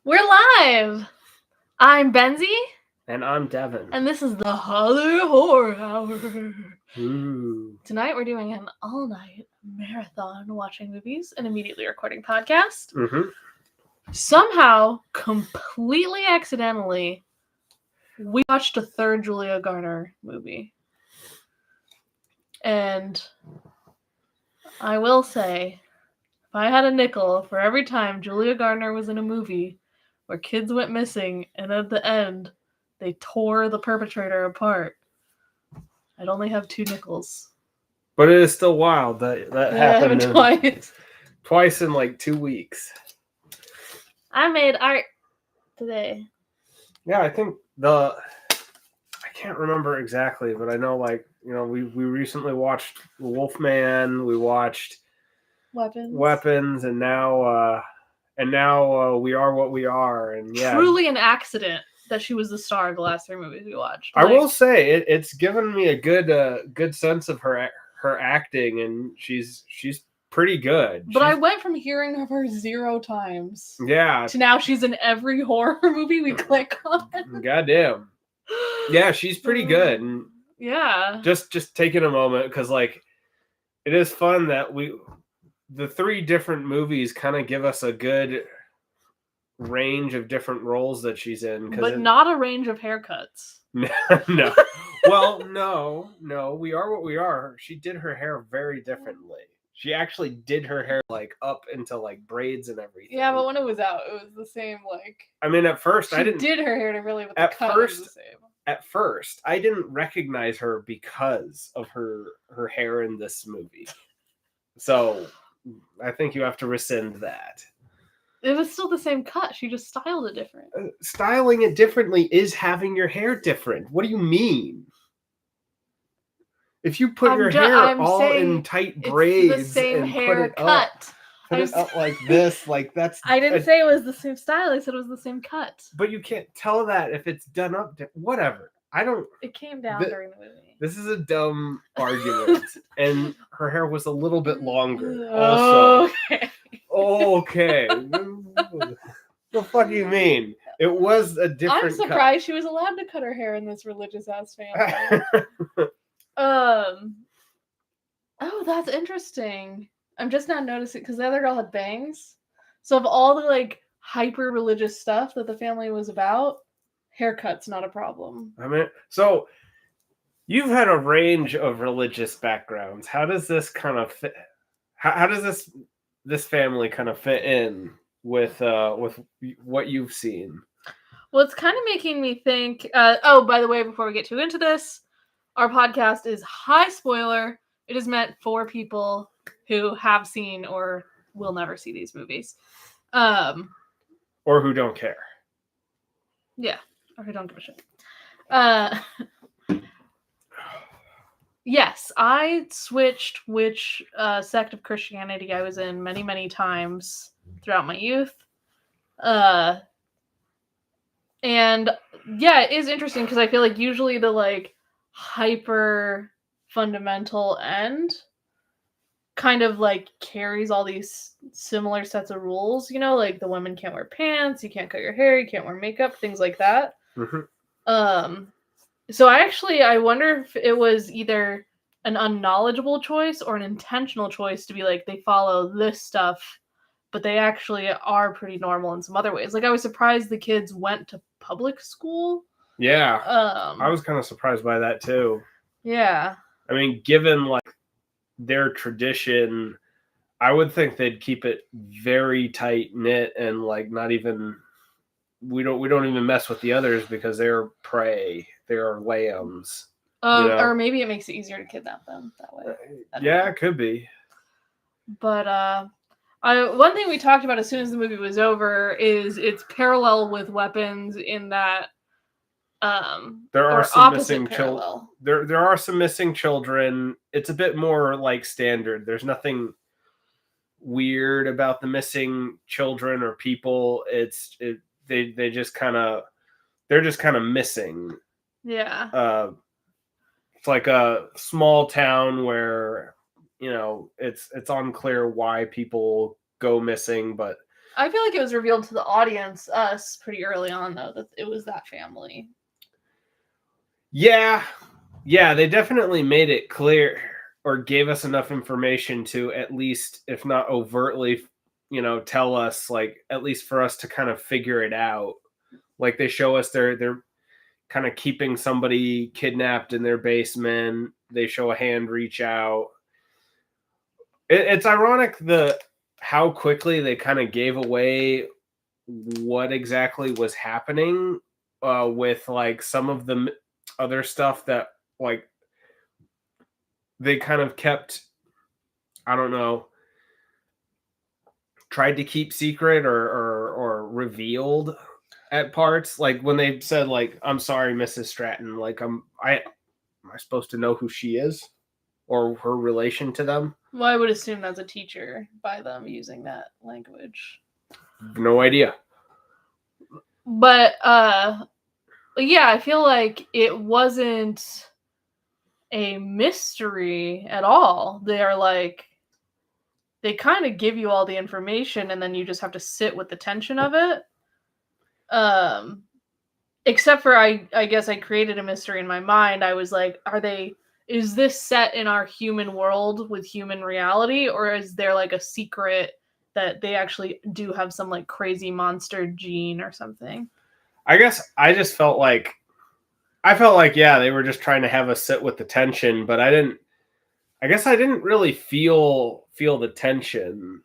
We're live! I'm Benzie. And I'm Devin. And this is the Holler Horror Hour. Ooh. Tonight we're doing an all-night marathon watching movies and immediately recording podcast. Mm-hmm. Somehow, completely accidentally, we watched a third Julia Garner movie. And I will say, if I had a nickel for every time Julia Garner was in a movie where kids went missing and at the end they tore the perpetrator apart, I'd only have 2 nickels. But it is still wild that happened twice in like 2 weeks. I made art today. Yeah, I think I can't remember exactly, but I know we recently watched Wolfman, we watched Weapons, and now We Are What We Are, and yeah, truly an accident that she was the star of the last 3 movies we watched. I will say it's given me a good sense of her acting, and she's pretty good. But I went from hearing of her 0 times, yeah, to now she's in every horror movie we click on. Goddamn. Yeah, she's pretty good. And yeah, just taking a moment because it is fun that the 3 different movies kind of give us a good range of different roles that she's in, but not a range of haircuts. No. Well, no. We Are What We Are. She did her hair very differently. She actually did her hair up into braids and everything. Yeah, but when it was out, it was the same. I mean, at first I didn't. She did her hair to really, but the cut was the same. At first, I didn't recognize her because of her hair in this movie. So, I think you have to rescind that. It was still the same cut. She just styled it different. Styling it differently is having your hair different. What do you mean? If you put your hair in tight braids the same and hair put it up like this, that's... I didn't say it was the same style. I said it was the same cut. But you can't tell that if it's done up. Whatever. I don't... It came down during the movie. This is a dumb argument. And her hair was a little bit longer also. Okay. The fuck do you mean? It was a different I'm surprised she was allowed to cut her hair in this religious-ass family. Oh, that's interesting. I'm just not noticing because the other girl had bangs. So of all the hyper religious stuff that the family was about, haircut's not a problem. I mean, so you've had a range of religious backgrounds. How does this kind of fit? How does this family kind of fit in with what you've seen? Well, it's kind of making me think. Oh, by the way, before we get too into this, our podcast is high spoiler. It is meant for people who have seen or will never see these movies. Or who don't care. Yeah, or who don't give a shit. Yes, I switched which sect of Christianity I was in many, many times throughout my youth. And yeah, it is interesting because I feel like usually the hyper fundamental end kind of carries all these similar sets of rules, the women can't wear pants, you can't cut your hair, you can't wear makeup, things like that. Mm-hmm. So I wonder if it was either an unknowledgeable choice or an intentional choice to be they follow this stuff, but they actually are pretty normal in some other ways. I was surprised the kids went to public school. Yeah. I was kind of surprised by that too. Yeah. I mean, given their tradition, I would think they'd keep it very tight knit and not even we don't even mess with the others because they're prey, they're lambs. Or maybe it makes it easier to kidnap them that way. Yeah, it could be. But one thing we talked about as soon as the movie was over is its parallel with Weapons in that there are some missing children. There are some missing children. It's a bit more standard. There's nothing weird about the missing children or people. They're just kind of missing. Yeah. It's like a small town where it's unclear why people go missing, but I feel like it was revealed to the audience, us, pretty early on, though, that it was that family. Yeah. Yeah, they definitely made it clear or gave us enough information to at least, if not overtly, tell us, like, at least for us to kind of figure it out. Like, they show us they're kind of keeping somebody kidnapped in their basement. They show a hand reach out. It's ironic how quickly they kind of gave away what exactly was happening with like some of the other stuff that like they kind of kept, I don't know, tried to keep secret or revealed at parts. Like when they said like, "I'm sorry, Mrs. Stratton," like am I supposed to know who she is or her relation to them? Well, I would assume that's a teacher by them using that language. No idea. But yeah, I feel like it wasn't a mystery at all. They're like, they kind of give you all the information and then you just have to sit with the tension of it. Except for I guess I created a mystery in my mind. I was like, is this set in our human world with human reality, or is there like a secret that they actually do have some like crazy monster gene or something? I guess I felt like yeah, they were just trying to have us sit with the tension, but I didn't really feel the tension.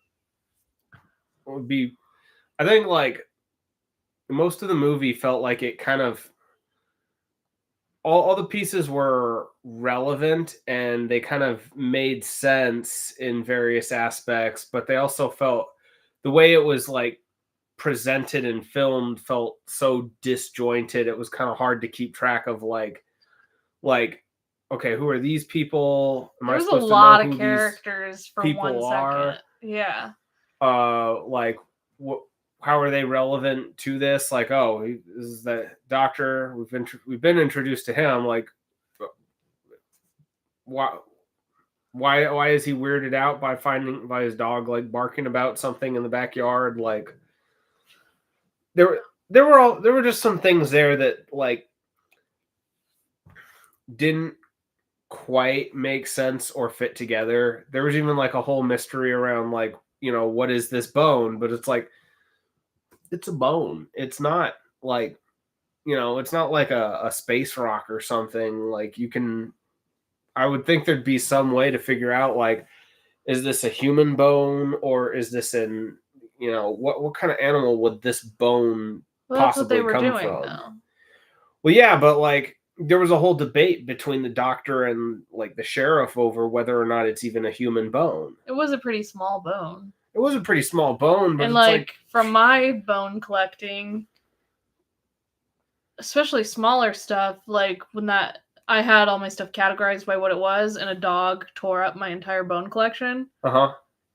It would be, I think like most of the movie felt like it kind of all the pieces were relevant and they kind of made sense in various aspects, but they also felt the way it was like presented and filmed felt so disjointed. It was kind of hard to keep track of like okay, who are these people? Am I supposed to know who a lot of characters for 1 second. Yeah. Like what? How are they relevant to this? Like, oh, this is the doctor. We've been introduced to him. Like, why is he weirded out by his dog like barking about something in the backyard? Like, there were just some things there that like didn't quite make sense or fit together. There was even like a whole mystery around like, what is this bone? But it's like, it's a bone. It's not like, it's not like a space rock or something. Like I would think there'd be some way to figure out like, is this a human bone or is this what kind of animal would this bone possibly come from? Though. Well, yeah, but like there was a whole debate between the doctor and like the sheriff over whether or not it's even a human bone. It was a pretty small bone. It was a pretty small bone, but and like from my bone collecting, especially smaller stuff, like when I had all my stuff categorized by what it was, and a dog tore up my entire bone collection.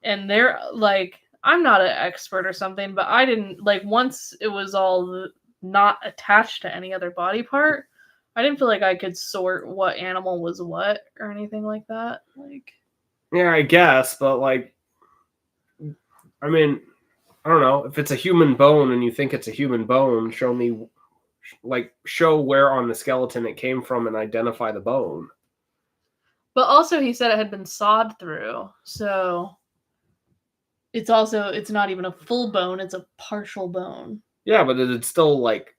And they're like, I'm not an expert or something, but I didn't like once it was all not attached to any other body part. I didn't feel like I could sort what animal was what or anything like that. Like, yeah, I guess, but like, I mean, I don't know. If it's a human bone and you think it's a human bone, show where on the skeleton it came from and identify the bone. But also he said it had been sawed through, so it's not even a full bone, it's a partial bone. Yeah, but it'd still like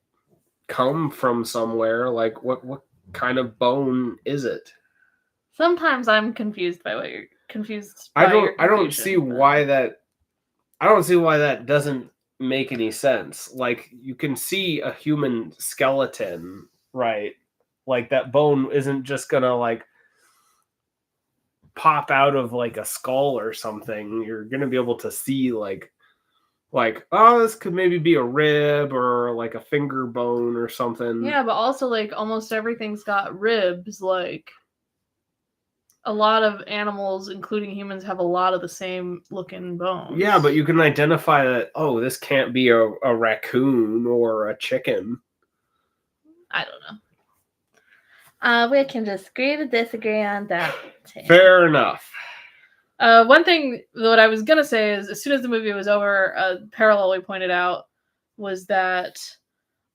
come from somewhere. Like what kind of bone is it? Sometimes I'm confused by what you're confused by. I don't see why that doesn't make any sense. Like you can see a human skeleton, right? Like that bone isn't just gonna like pop out of like a skull or something. You're gonna be able to see like oh, this could maybe be a rib or like a finger bone or something. Yeah, but also like almost everything's got ribs. Like a lot of animals, including humans, have a lot of the same looking bones. Yeah, but you can identify that, oh, this can't be a raccoon or a chicken. I don't know. We can just agree to disagree on that. Fair enough. One thing that I was gonna say is, as soon as the movie was over, a parallel we pointed out was that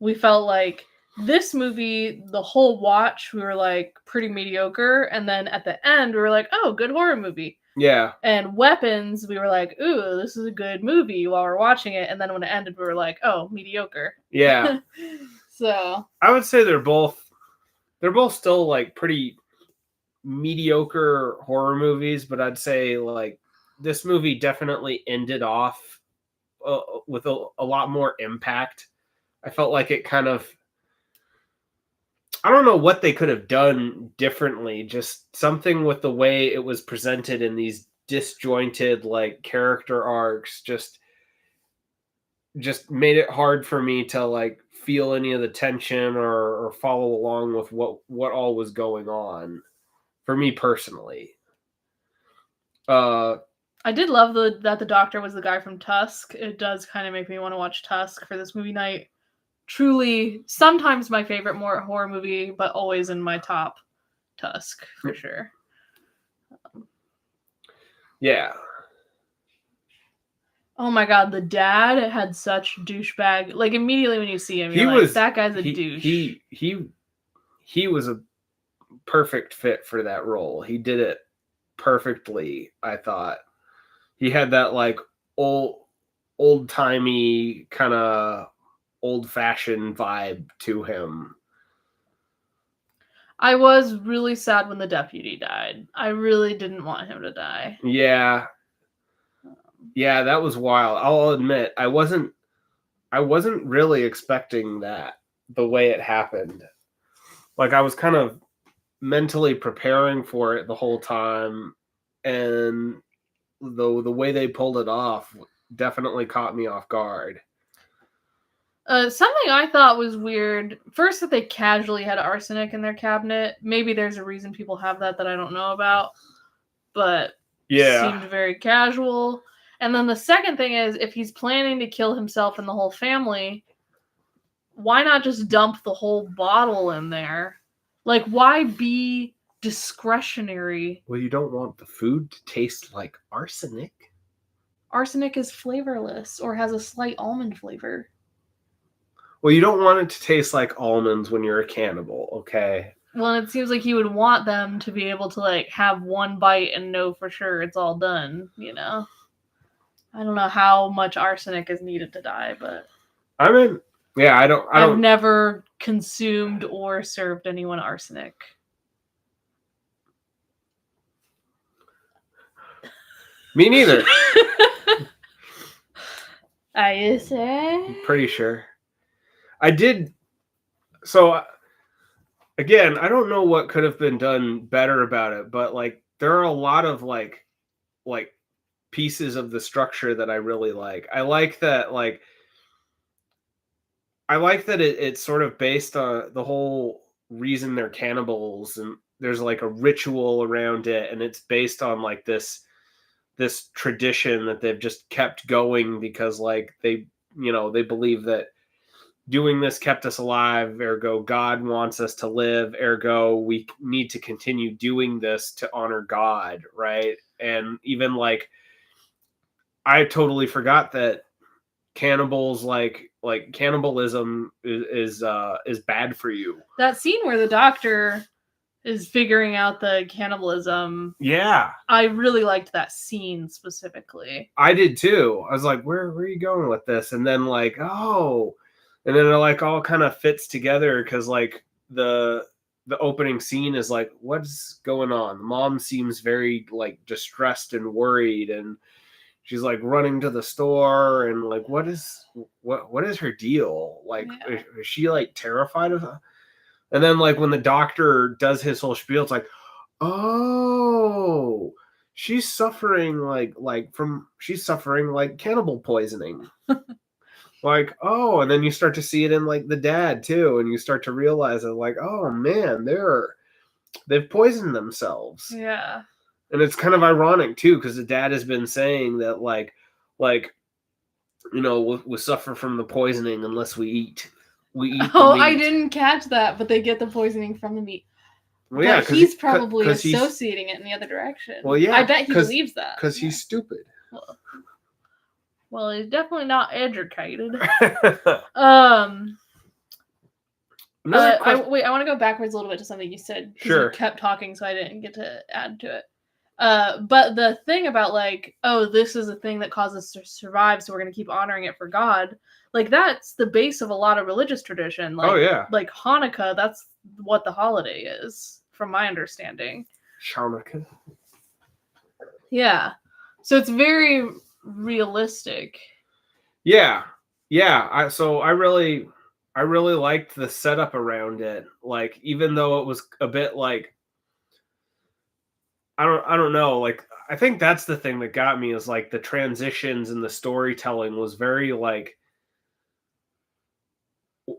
we felt like this movie, the whole watch, we were like pretty mediocre, and then at the end, we were like, oh, good horror movie. Yeah. And Weapons, we were like, ooh, this is a good movie while we're watching it, and then when it ended, we were like, oh, mediocre. Yeah. So I would say they're both still like pretty mediocre horror movies, but I'd say like this movie definitely ended off with a lot more impact. I felt like it kind of, I don't know what they could have done differently, just something with the way it was presented in these disjointed like character arcs just made it hard for me to like feel any of the tension or follow along with what all was going on for me personally. I did love that the doctor was the guy from Tusk. It does kind of make me want to watch Tusk for this movie night. Truly, sometimes my favorite more horror movie, but always in my top, Tusk for sure. Yeah. Oh my god, the dad had such douchebag. Like immediately when you see him, you're like, that guy's a douche. He was a perfect fit for that role. He did it perfectly, I thought. He had that like old-timey kind of old-fashioned vibe to him. I was really sad when the deputy died. I really didn't want him to die. Yeah. Yeah, that was wild. I'll admit, I wasn't really expecting that the way it happened. Like I was kind of mentally preparing for it the whole time, and the way they pulled it off definitely caught me off guard. Something I thought was weird, first that they casually had arsenic in their cabinet. Maybe there's a reason people have that I don't know about, but seemed very casual. And then the second thing is, if he's planning to kill himself and the whole family, why not just dump the whole bottle in there? Like, why be discretionary? Well, you don't want the food to taste like arsenic. Arsenic is flavorless or has a slight almond flavor. Well, you don't want it to taste like almonds when you're a cannibal, okay? Well, it seems like you would want them to be able to, like, have one bite and know for sure it's all done, you know? I don't know how much arsenic is needed to die, but... I mean, yeah, I've never consumed or served anyone arsenic. Me neither. Are you sure? I'm pretty sure. I did. So, again, I don't know what could have been done better about it, but like there are a lot of like pieces of the structure that I really like. I like that it's sort of based on the whole reason they're cannibals, and there's like a ritual around it, and it's based on like this tradition that they've just kept going because like they believe that doing this kept us alive, ergo God wants us to live, ergo we need to continue doing this to honor God, right? And even like I totally forgot that cannibals like cannibalism is bad for you. That scene where the doctor is figuring out the cannibalism. Yeah. I really liked that scene specifically. I did too. I was like, where are you going with this? And then like, oh, and then it like all kind of fits together because like the opening scene is like, what's going on? The mom seems very like distressed and worried, and she's like running to the store, and like, what is her deal? Like, yeah. Is she like terrified of her? And then like when the doctor does his whole spiel, it's like, oh, she's suffering like cannibal poisoning. Like, oh, and then you start to see it in like the dad too, and you start to realize that like, oh man, they've poisoned themselves. Yeah. And it's kind of ironic too, because the dad has been saying that like we'll suffer from the poisoning unless we eat. We eat. Oh, I didn't catch that, but they get the poisoning from the meat. Well, yeah, he's probably associating it in the other direction. Well, yeah, I bet he believes that because he's stupid. Well, he's definitely not educated. Wait, I want to go backwards a little bit to something you said because you kept talking, so I didn't get to add to it. But the thing about like, oh, this is a thing that caused us to survive, so we're going to keep honoring it for God. Like that's the base of a lot of religious tradition. Like, oh yeah, like Hanukkah. That's what the holiday is, from my understanding. Hanukkah. Yeah, so it's very realistic. Yeah. I really liked the setup around it. Like, even though it was a bit like, I don't know. Like, I think that's the thing that got me is like the transitions and the storytelling was very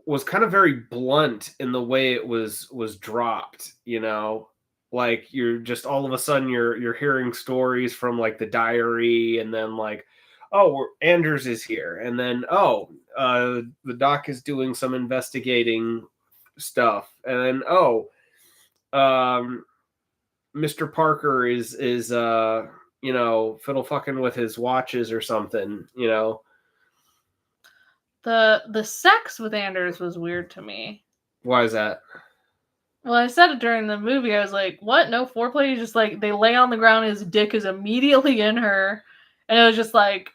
was kind of very blunt in the way it was dropped, you know? Like, you're just all of a sudden you're hearing stories from like the diary, and then like, oh, Anders is here, and then the doc is doing some investigating stuff, and then Mr. Parker is fiddle fucking with his watches or something, you know. The sex with Anders was weird to me. Why is that? Well, I said it during the movie. I was like, what? No foreplay? Just like they lay on the ground, his dick is immediately in her. And it was just like,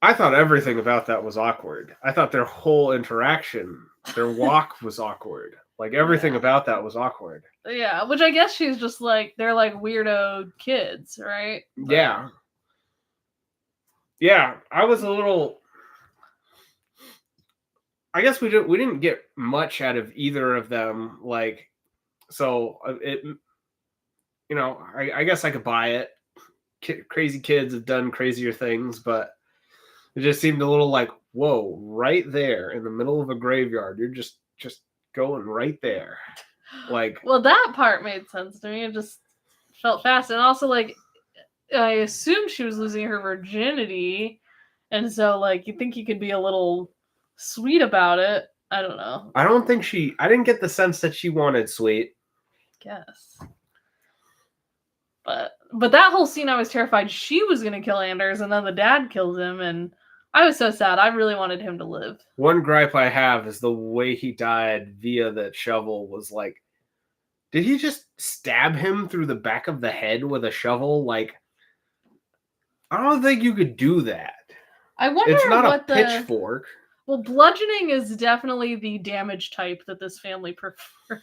I thought everything about that was awkward. I thought their whole interaction, their walk was awkward. Like everything about that was awkward. Yeah, which I guess she's just like, they're like weirdo kids, right? But... Yeah, I was a little... I guess we didn't get much out of either of them. Like, so it, I guess I could buy it. Crazy kids have done crazier things, but it just seemed a little like, whoa, right there in the middle of a graveyard. You're just going right there. Like, well, that part made sense to me. It just felt fast. And also, like, I assumed she was losing her virginity. And so, like, you think you could be a little sweet about it. I don't know. I didn't get the sense that she wanted sweet. Guess. But that whole scene, I was terrified she was going to kill Anders, and then the dad kills him, and I was so sad. I really wanted him to live. One gripe I have is the way he died via that shovel was like, did he just stab him through the back of the head with a shovel? Like, I don't think you could do that. I wonder it's not a pitchfork. Well, bludgeoning is definitely the damage type that this family prefers.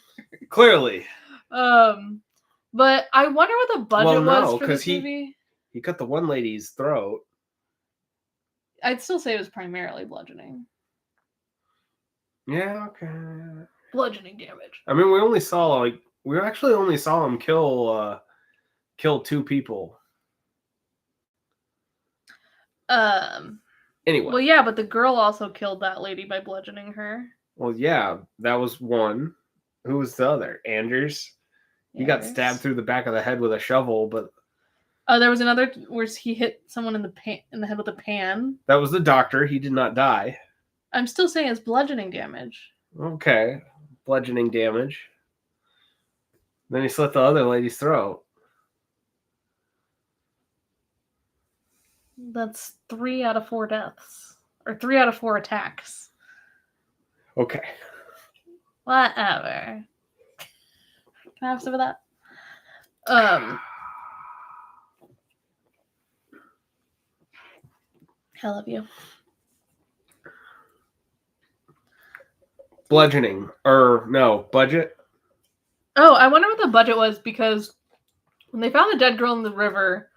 Clearly. But I wonder what the budget was for this movie. He cut the one lady's throat. I'd still say it was primarily bludgeoning. Yeah, okay. Bludgeoning damage. I mean, we actually only saw him kill 2 people. Anyway. Well, yeah, but the girl also killed that lady by bludgeoning her. Well, yeah, that was one. Who was the other? Anders. He got stabbed through the back of the head with a shovel, but there was another where he hit someone in the head with a pan. That was the doctor. He did not die. I'm still saying it's bludgeoning damage. Okay, bludgeoning damage. Then he slit the other lady's throat. That's 3 out of 4 deaths. Or 3 out of 4 attacks. Okay. Whatever. Can I have some of that? I love you. Bludgeoning. Budget? Oh, I wonder what the budget was, because when they found the dead girl in the river,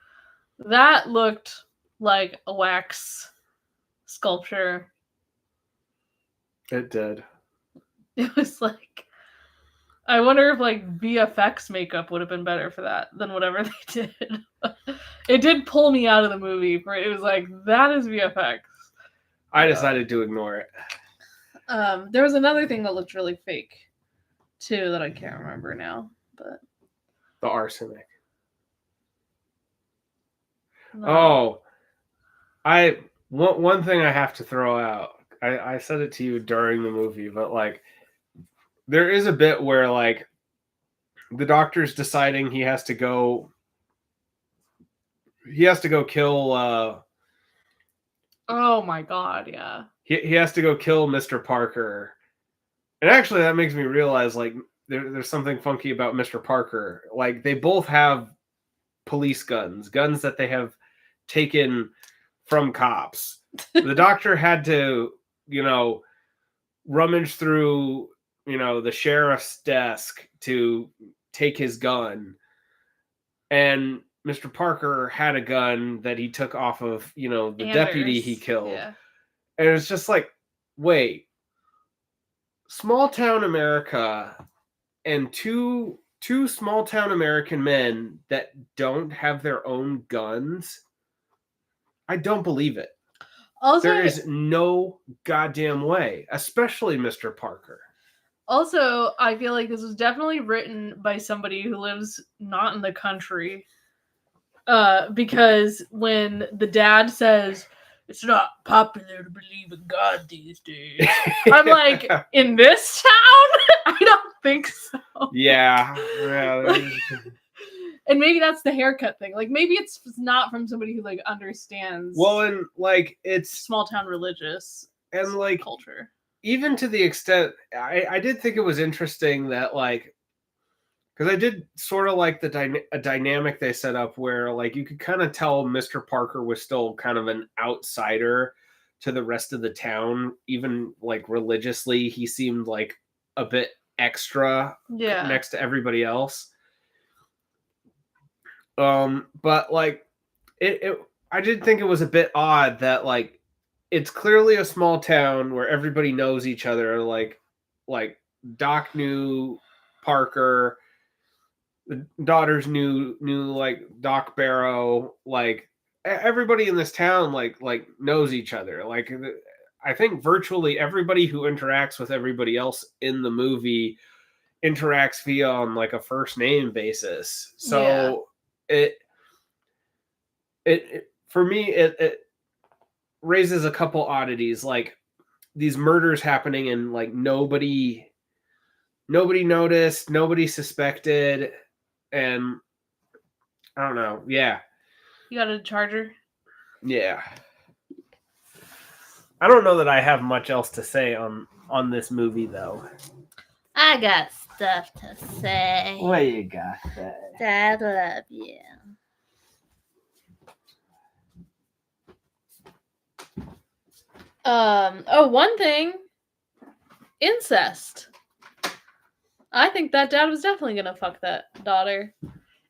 that looked like a wax sculpture. It did. It was like, I wonder if like VFX makeup would have been better for that than whatever they did. It did pull me out of the movie. It was like, that is VFX. I decided to ignore it. There was another thing that looked really fake too that I can't remember now. But the arsenic. No. Oh, one thing I have to throw out. I said it to you during the movie, but like, there is a bit where like the doctor's deciding he has to go kill oh my god, yeah. He has to go kill Mr. Parker. And actually that makes me realize like there's something funky about Mr. Parker. Like they both have police guns that they have taken from cops. The doctor had to, rummage through, the sheriff's desk to take his gun. And Mr. Parker had a gun that he took off of, the Anders. deputy he killed. Yeah. And it's just like, wait, small town America and two small town American men that don't have their own guns. I don't believe it. Also, there is no goddamn way, especially Mr. Parker. Also, I feel like this was definitely written by somebody who lives not in the country. Because when the dad says, it's not popular to believe in God these days, I'm like, in this town? I don't think so. Yeah. And maybe that's the haircut thing. Like, maybe it's not from somebody who, like, understands. Well, and, like, it's small town religious and, like, culture. Even to the extent, I did think it was interesting that, like, because I did sort of like a dynamic they set up where, like, you could kind of tell Mr. Parker was still kind of an outsider to the rest of the town. Even, like, religiously, he seemed like a bit extra next to everybody else. But like I did think it was a bit odd that like it's clearly a small town where everybody knows each other. Like Doc knew Parker, the daughters knew like Doc Barrow. Like everybody in this town like knows each other. Like I think virtually everybody who interacts with everybody else in the movie interacts via on like a first name basis. So it for me it raises a couple oddities, like these murders happening and like nobody noticed, nobody suspected, and I don't know. Yeah, you got a charger? Yeah, I don't know that I have much else to say on this movie though. I got stuff to say. What you got to say? I love you. One thing. Incest. I think that dad was definitely gonna fuck that daughter.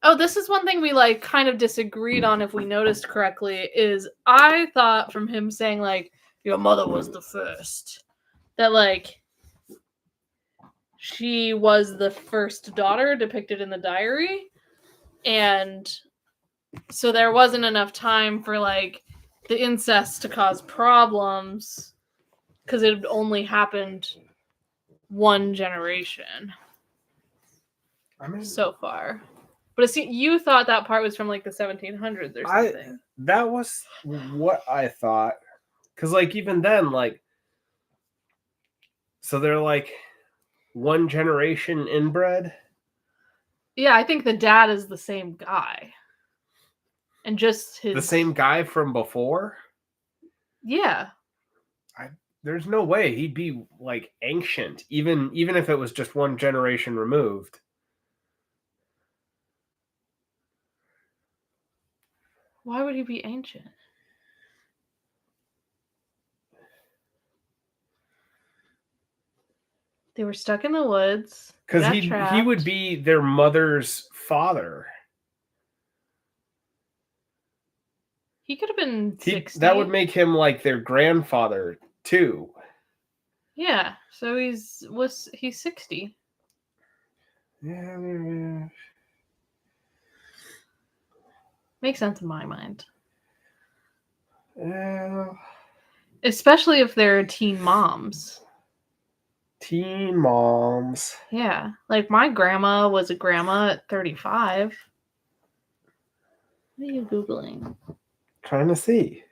Oh, this is one thing we like kind of disagreed on, if we noticed correctly, is I thought from him saying like, your mother was the first, that like she was the first daughter depicted in the diary, and so there wasn't enough time for like the incest to cause problems because it only happened one generation so far. But you thought that part was from like the 1700s or something. That was what I thought, because like even then, like, so they're like one generation inbred. Yeah, I think the dad is the same guy. And just the same guy from before? Yeah. There's no way he'd be like ancient, even if it was just one generation removed. Why would he be ancient? They were stuck in the woods. Because he would be their mother's father. He could have been 60. That would make him like their grandfather too. Yeah, so he's 60. Yeah. Makes sense in my mind. Yeah. Especially if they're teen moms. Teen moms. Yeah, like my grandma was a grandma at 35. What are you Googling? Trying to see.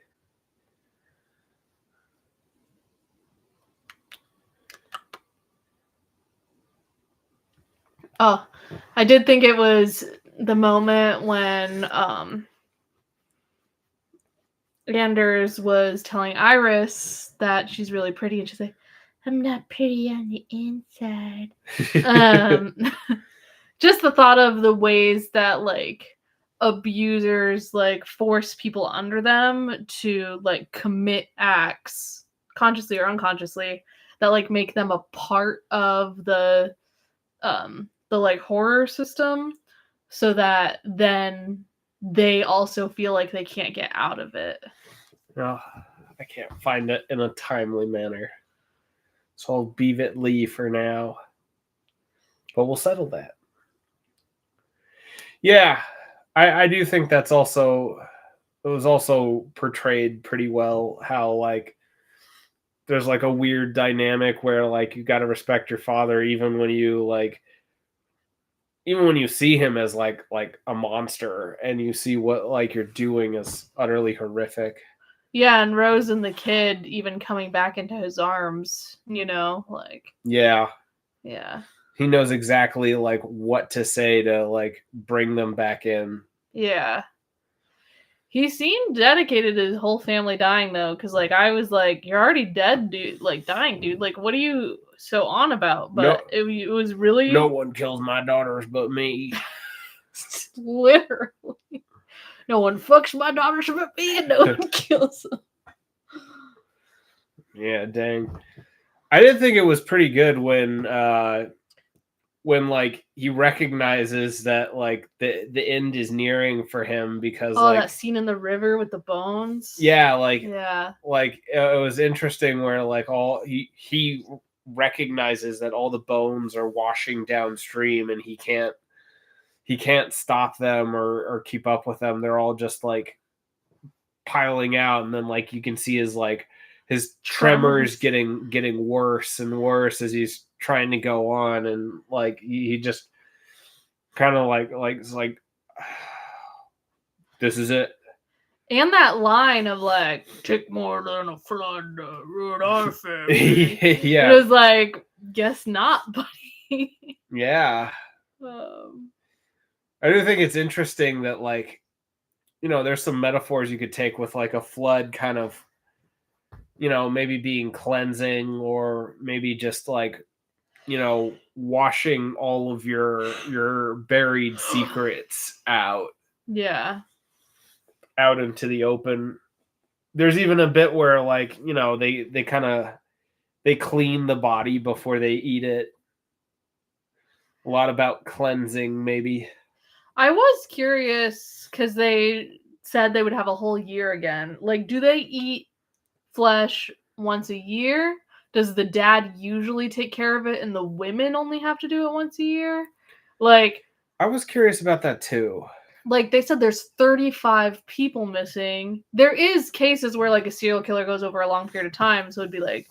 Oh, I did think it was the moment when Anders was telling Iris that she's really pretty, and she's like, "I'm not pretty on the inside." Just the thought of the ways that like abusers like force people under them to like commit acts consciously or unconsciously that like make them a part of the like horror system, so that then they also feel like they can't get out of it. Oh, I can't find it in a timely manner, so I'll leave it Lee for now, but we'll settle that. Yeah, I do think that's also, it was also portrayed pretty well, how like there's like a weird dynamic where like you got to respect your father even when you see him as like a monster, and you see what like you're doing is utterly horrific. Yeah, and Rose and the kid even coming back into his arms, like yeah. He knows exactly like what to say to like bring them back in. Yeah. He seemed dedicated to his whole family dying though, because like I was like, "You're already dead, dude. Like dying, dude. Like what are you so on about?" But it was really, no one kills my daughters but me. Literally, no one fucks my daughters but me, and no one kills them. Yeah, dang. I did think it was pretty good when like he recognizes that like the end is nearing for him, because that scene in the river with the bones. Yeah, like it was interesting where like all he recognizes that all the bones are washing downstream, and he can't stop them or keep up with them. They're all just like piling out, and then like you can see his tremors getting worse and worse as he's trying to go on, and like he just kind of like this is it. And that line of like, "Take more than a flood to ruin our family." Yeah, it was like, guess not, buddy. Yeah. I do think it's interesting that like, there's some metaphors you could take with like a flood kind of, maybe being cleansing, or maybe just like, washing all of your buried secrets out. Yeah. Out into the open. There's even a bit where like, they kind of, they clean the body before they eat it. A lot about cleansing, maybe. I was curious because they said they would have a whole year again. Like, do they eat flesh once a year? Does the dad usually take care of it and the women only have to do it once a year? Like, I was curious about that too. Like, they said there's 35 people missing. There is cases where like a serial killer goes over a long period of time, so it'd be like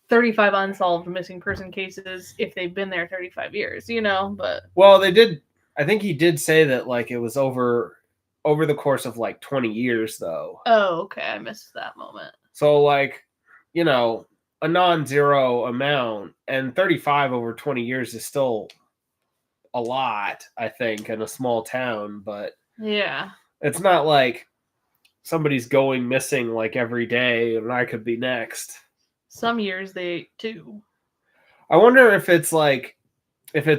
35 unsolved missing person cases if they've been there 35 years, but well, they did, I think he did say that like it was over the course of like 20 years though. Oh, okay, I missed that moment. So like, a non-zero amount, and 35 over 20 years is still a lot, I think, in a small town, but yeah, it's not like somebody's going missing like every day and I could be next. Some years they do. I wonder if it's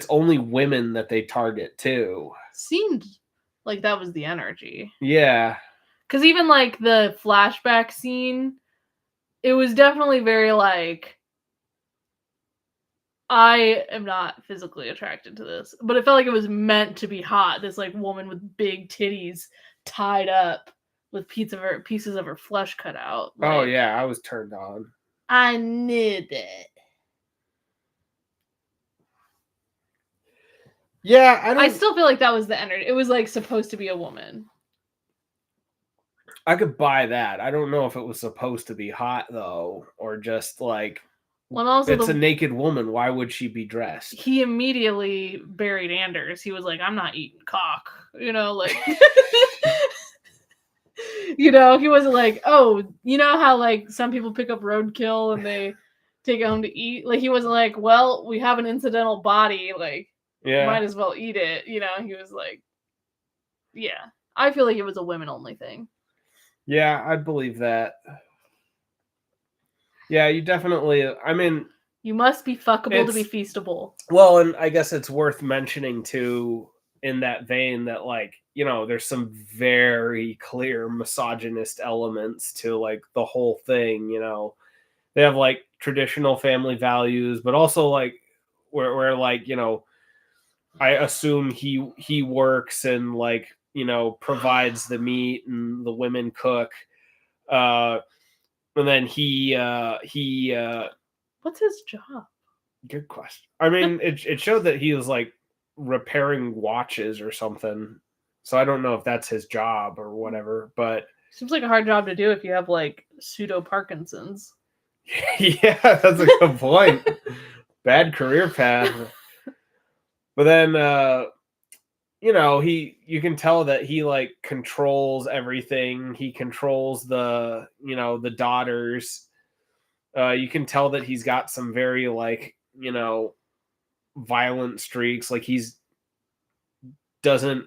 only women that they target too. Seemed like that was the energy. Yeah. Because even like the flashback scene, it was definitely very like, I am not physically attracted to this, but it felt like it was meant to be hot. This like woman with big titties tied up with pieces of her flesh cut out. Like, oh yeah, I was turned on. I knew that. Yeah, I still feel like that was the energy. It was like supposed to be a woman. I could buy that. I don't know if it was supposed to be hot though, or just like, well, also it's a naked woman. Why would she be dressed? He immediately buried Anders. He was like, "I'm not eating cock," like. He wasn't like, "Oh, you know how like some people pick up roadkill and they take it home to eat." Like he wasn't like, "Well, we have an incidental body." Like, Yeah. Might as well eat it. You know, he was like, yeah. I feel like it was a women-only thing. Yeah, I believe that. Yeah, you definitely... I mean... You must be fuckable to be feastable. Well, and I guess it's worth mentioning, too, in that vein, that, like, you know, there's some very clear misogynist elements to, like, the whole thing, you know. They have, like, traditional family values, but also, like, where like, you know, I assume he works and, like, you know, provides the meat and the women cook. And then he what's his job? Good question. I mean, it showed that he was like repairing watches or something. So I don't know if that's his job or whatever, but seems like a hard job to do if you have like pseudo Parkinson's. Yeah, that's a good point. Bad career path. But then you know, you can tell that he like controls everything. He controls the, you know, the daughters. You can tell that he's got some very, like, you know, violent streaks. Like, he's doesn't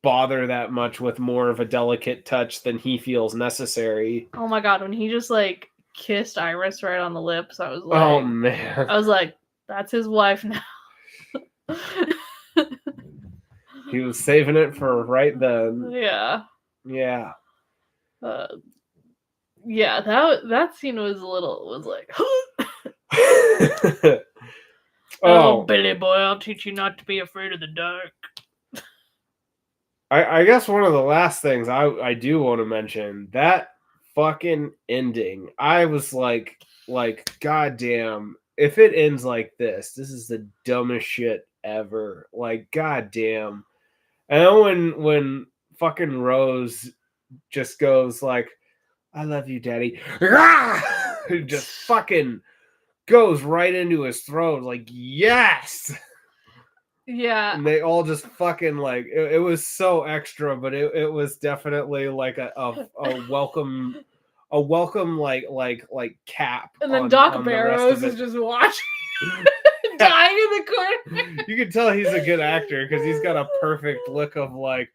bother that much with more of a delicate touch than he feels necessary. Oh my god, when he just like kissed Iris right on the lips, I was like, oh man, I was like, that's his wife now. He was saving it for right then. Yeah. Yeah. Yeah, that scene was like oh, Billy boy, I'll teach you not to be afraid of the dark. I guess one of the last things I do want to mention, that fucking ending. I was like, goddamn, if it ends like this is the dumbest shit ever. Like, goddamn. And then when fucking Rose just goes like, I love you, Daddy. Just fucking goes right into his throat. Like, yes. Yeah. And they all just fucking like, it was so extra, but it was definitely like a welcome like cap. And then Doc Barrows is just watching dying in the corner. You can tell he's a good actor because he's got a perfect look of like,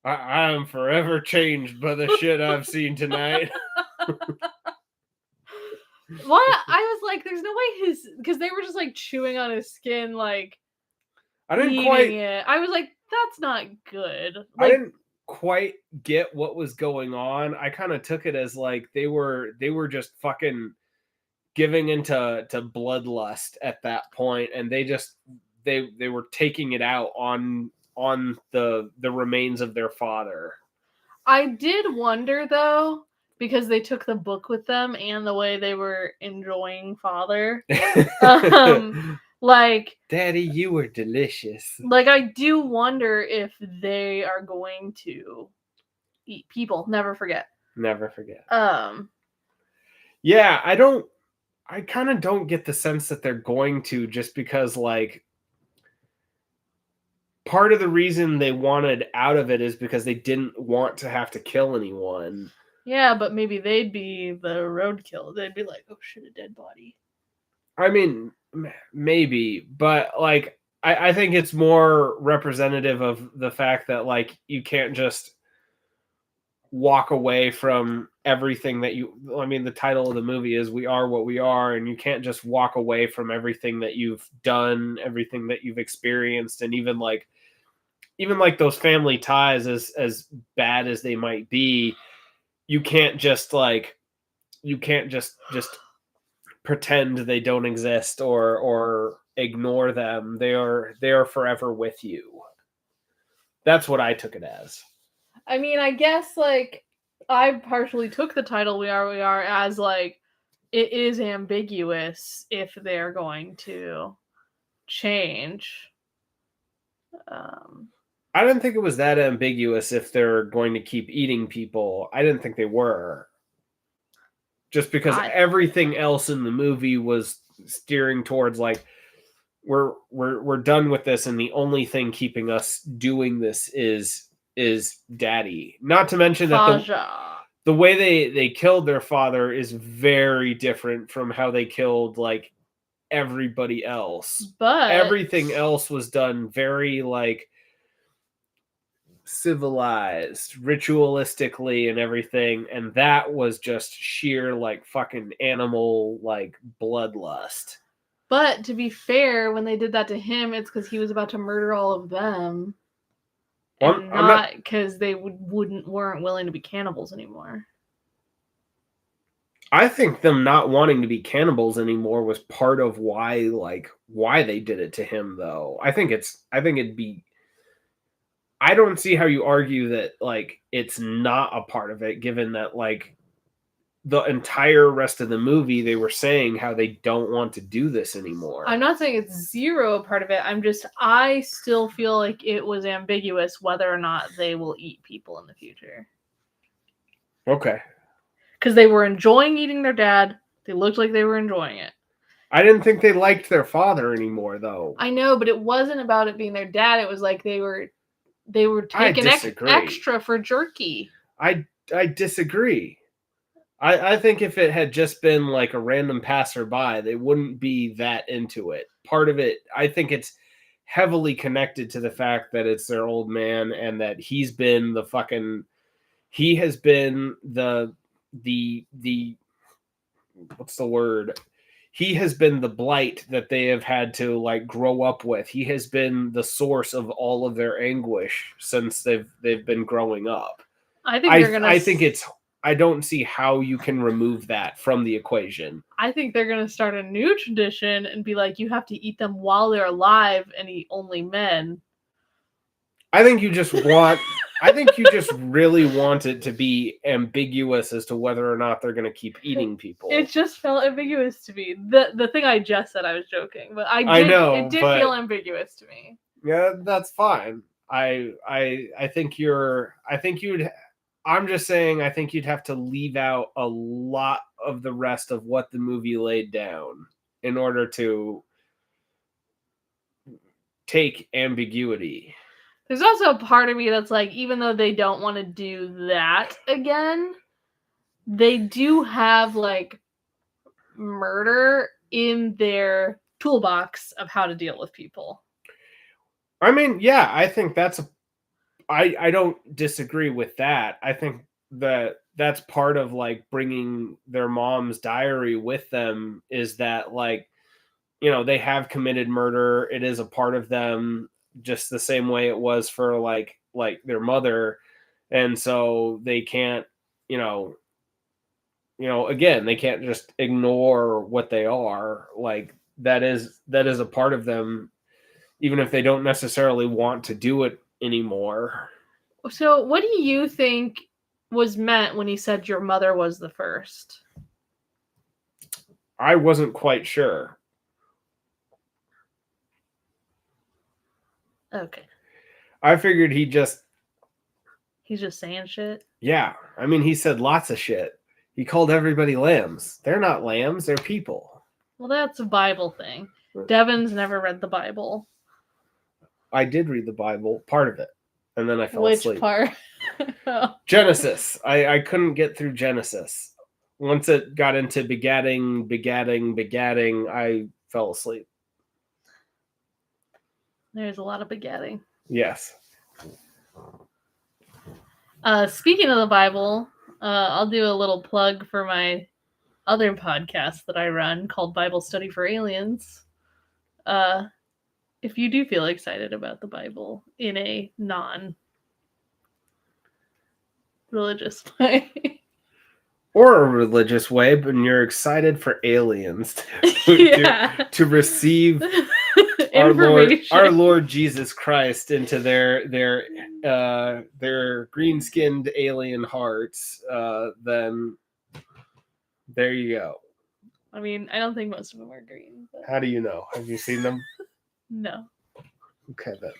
I am forever changed by the shit I've seen tonight. Why? I was like, there's no way because they were just like chewing on his skin, like I didn't quite. It. I was like, that's not good. Like, I didn't quite get what was going on. I kind of took it as like they were just fucking giving into bloodlust at that point, and they were taking it out on the remains of their father. I did wonder though, because they took the book with them and the way they were enjoying father. Like, Daddy, you were delicious. Like, I do wonder if they are going to eat people. Never forget. Never forget. Yeah, I kind of don't get the sense that they're going to, just because, like, part of the reason they wanted out of it is because they didn't want to have to kill anyone. Yeah, but maybe they'd be the roadkill. They'd be like, oh shit, a dead body. I mean, maybe, but like, I think it's more representative of the fact that, like, you can't just walk away from everything that I mean, the title of the movie is We Are What We Are, and you can't just walk away from everything that you've done, everything that you've experienced, and even like those family ties, as bad as they might be, you can't just pretend they don't exist or ignore them. They are forever with you. That's what I took it as. I mean, I guess, like, I partially took the title We Are What We Are as, like, it is ambiguous if they're going to change. I didn't think it was that ambiguous if they're going to keep eating people. I didn't think they were. Just because everything else in the movie was steering towards, like, we're done with this, and the only thing keeping us doing this is Daddy. Not to mention that the way they killed their father is very different from how they killed, like, everybody else. But everything else was done very like civilized, ritualistically and everything, and that was just sheer like fucking animal like bloodlust. But to be fair, when they did that to him, it's because he was about to murder all of them, and not because they weren't willing to be cannibals anymore. I think them not wanting to be cannibals anymore was part of why they did it to him, though. I don't see how you argue that like it's not a part of it, given that like the entire rest of the movie they were saying how they don't want to do this anymore. I'm not saying it's zero part of it. I still feel like it was ambiguous whether or not they will eat people in the future. Okay. Because they were enjoying eating their dad. They looked like they were enjoying it. I didn't think they liked their father anymore, though. I know, but it wasn't about it being their dad. It was like they were taking extra for jerky. I disagree. I think if it had just been like a random passerby, they wouldn't be that into it. Part of it, I think it's heavily connected to the fact that it's their old man and that he has been the what's the word? He has been the blight that they have had to like grow up with. He has been the source of all of their anguish since they've been growing up. I don't see how you can remove that from the equation. I think they're going to start a new tradition and be like, you have to eat them while they're alive and eat only men. I think you just really want it to be ambiguous as to whether or not they're going to keep eating people. It just felt ambiguous to me. The thing I just said, I was joking, but it did feel ambiguous to me. Yeah, that's fine. I'm just saying I think you'd have to leave out a lot of the rest of what the movie laid down in order to take ambiguity. There's also a part of me that's like, even though they don't want to do that again, they do have like murder in their toolbox of how to deal with people. I mean, yeah, I think I don't disagree with that. I think that's part of like bringing their mom's diary with them, is that like, you know, they have committed murder. It is a part of them, just the same way it was for like their mother. And so they can't, again, they can't just ignore what they are. Like that is a part of them, even if they don't necessarily want to do it anymore. So what do you think was meant when he said your mother was the first? I wasn't quite sure. Okay. I figured he's just saying shit? Yeah. I mean, he said lots of shit. He called everybody lambs. They're not lambs, they're people. Well, that's a Bible thing. Devin's never read the Bible. I did read the Bible, part of it, and then I fell asleep. Which part? Genesis. I couldn't get through Genesis. Once it got into begatting, I fell asleep. There's a lot of begatting. Yes. Speaking of the Bible, I'll do a little plug for my other podcast that I run called Bible Study for Aliens. If you do feel excited about the Bible in a non-religious way. Or a religious way, but you're excited for aliens to receive our Lord Jesus Christ into their green-skinned alien hearts, then there you go. I mean, I don't think most of them are green. But... How do you know? Have you seen them? No. Okay, then.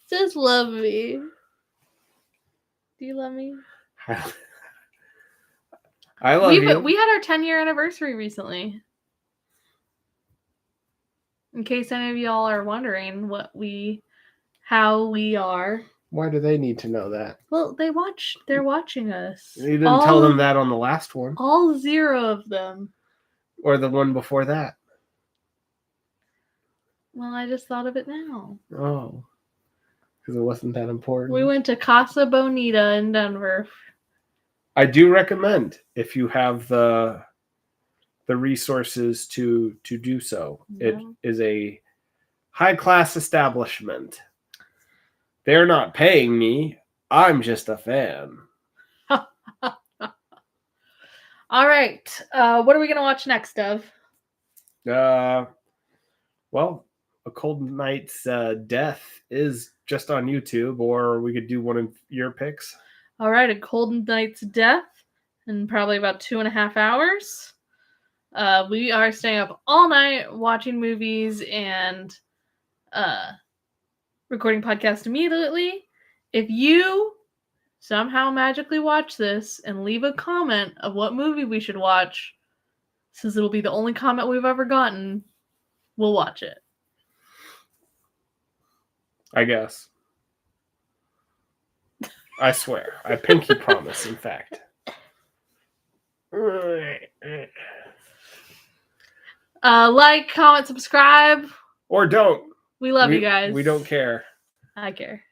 Just love me. Do you love me? I love you. We had our 10-year anniversary recently. In case any of y'all are wondering how we are. Why do they need to know that? Well, they're watching us. You didn't tell them that on the last one. All 0 of them. Or the one before that. Well, I just thought of it now. Oh. Because it wasn't that important. We went to Casa Bonita in Denver. I do recommend, if you have the resources to do so. Yeah. It is a high-class establishment. They're not paying me. I'm just a fan. All right. What are we going to watch next, Dev? Well, A Cold Night's Death is just on YouTube, or we could do one of your picks. All right. A Cold Night's Death in probably about 2.5 hours. We are staying up all night watching movies and recording podcast immediately. If you somehow magically watch this and leave a comment of what movie we should watch, since it'll be the only comment we've ever gotten, we'll watch it. I guess. I swear. I pinky promise, in fact. Like, comment, subscribe. Or don't. We love you guys. We don't care. I care.